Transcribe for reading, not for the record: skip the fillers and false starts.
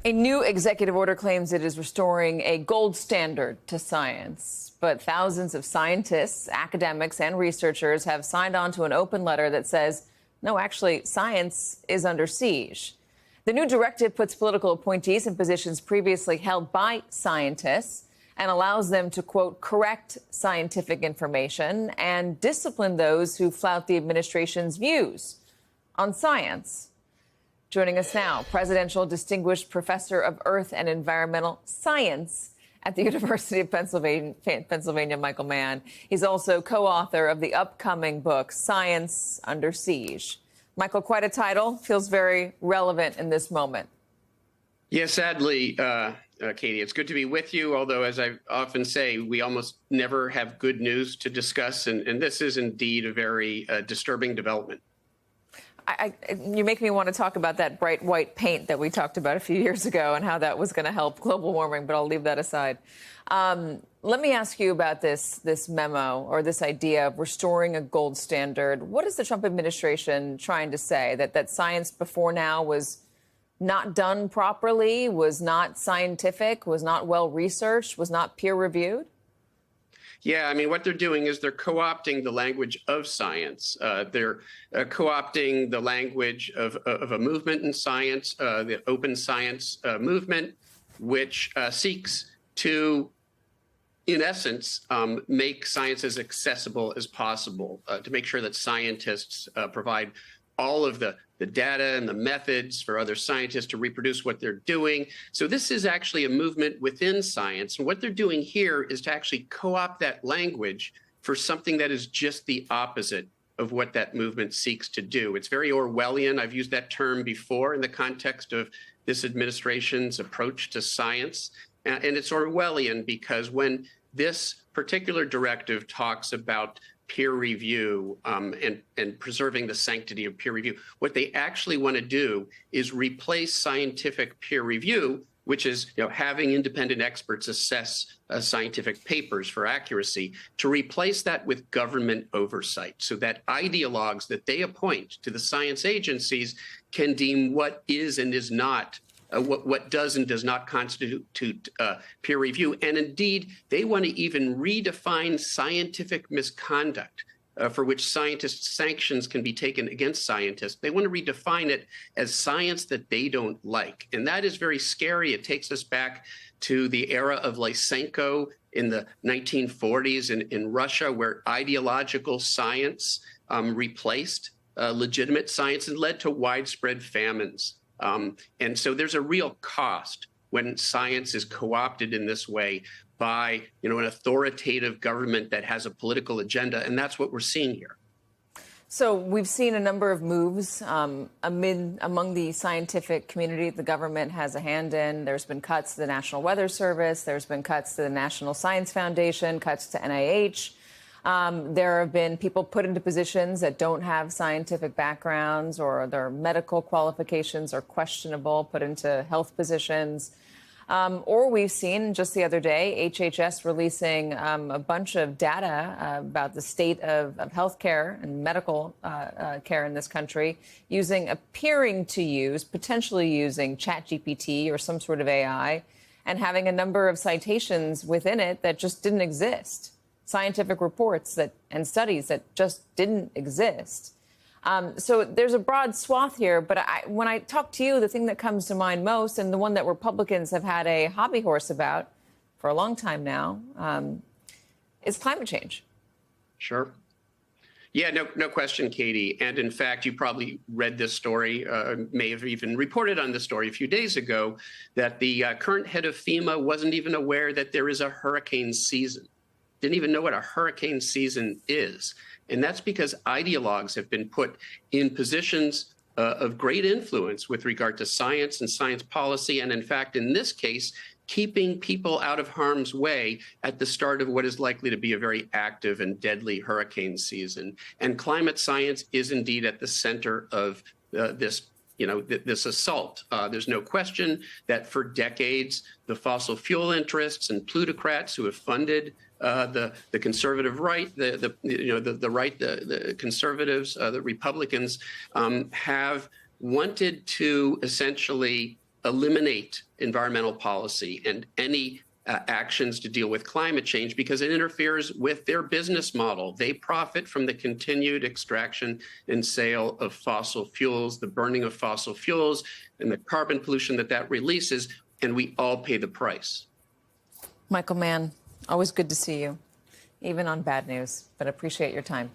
A new executive order claims it is restoring a gold standard to science. But thousands of scientists, academics, and researchers have signed on to an open letter that says, no, actually, science is under siege. The new directive puts political appointees in positions previously held by scientists and allows them to, quote, correct scientific information and discipline those who flout the administration's views on science. Joining us now, Presidential Distinguished Professor of Earth and Environmental Science at the University of Pennsylvania, Michael Mann. He's also co-author of the upcoming book, Science Under Siege. Michael, quite a title. Feels very relevant in this moment. Yeah, sadly, Katie, it's good to be with you, although, as I often say, we almost never have good news to discuss, and this is indeed a very disturbing development. You make me want to talk about that bright white paint that we talked about a few years ago and how that was going to help global warming, but I'll leave that aside. Let me ask you about this memo or this idea of restoring a gold standard. What is the Trump administration trying to say? That science before now was not done properly, was not scientific, was not well researched, was not peer reviewed? Yeah, I mean, what they're doing is they're co-opting the language of science. They're co-opting the language of a movement in science, the open science movement, which seeks to, in essence, make science as accessible as possible, to make sure that scientists provide all of the data and the methods for other scientists to reproduce what they're doing. So this is actually a movement within science. And what they're doing here is to actually co-opt that language for something that is just the opposite of what that movement seeks to do. It's very Orwellian. I've used that term before in the context of this administration's approach to science. And it's Orwellian because when this particular directive talks about peer review and preserving the sanctity of peer review, what they actually want to do is replace scientific peer review, which is having independent experts assess scientific papers for accuracy, to replace that with government oversight so that ideologues that they appoint to the science agencies can deem what is and is not what does and does not constitute peer review. And indeed, they want to even redefine scientific misconduct for which scientists' sanctions can be taken against scientists. They want to redefine it as science that they don't like. And that is very scary. It takes us back to the era of Lysenko in the 1940s in Russia, where ideological science replaced legitimate science and led to widespread famines. And so there's a real cost when science is co-opted in this way by, an authoritative government that has a political agenda. And that's what we're seeing here. So we've seen a number of moves among the scientific community the government has a hand in. There's been cuts to the National Weather Service. There's been cuts to the National Science Foundation, cuts to NIH. There have been people put into positions that don't have scientific backgrounds or their medical qualifications are questionable, put into health positions. Or we've seen just the other day, HHS releasing a bunch of data about the state of healthcare and medical care in this country, appearing to use, potentially using ChatGPT or some sort of AI, and having a number of citations within it that just didn't exist. Scientific reports and studies that just didn't exist. So there's a broad swath here. But when I talk to you, the thing that comes to mind most, and the one that Republicans have had a hobby horse about for a long time now, is climate change. Sure. Yeah, no question, Katie. And in fact, you probably read this story, may have even reported on this story a few days ago, that the current head of FEMA wasn't even aware that there is a hurricane season. Didn't even know what a hurricane season is. And that's because ideologues have been put in positions of great influence with regard to science and science policy. And in fact, in this case, keeping people out of harm's way at the start of what is likely to be a very active and deadly hurricane season. And climate science is indeed at the center of this assault. There's no question that for decades, the fossil fuel interests and plutocrats who have funded the conservative right, the conservatives, the Republicans have wanted to essentially eliminate environmental policy and any actions to deal with climate change because it interferes with their business model. They profit from the continued extraction and sale of fossil fuels, the burning of fossil fuels, and the carbon pollution that releases, and we all pay the price. Michael Mann, always good to see you, even on bad news, but appreciate your time.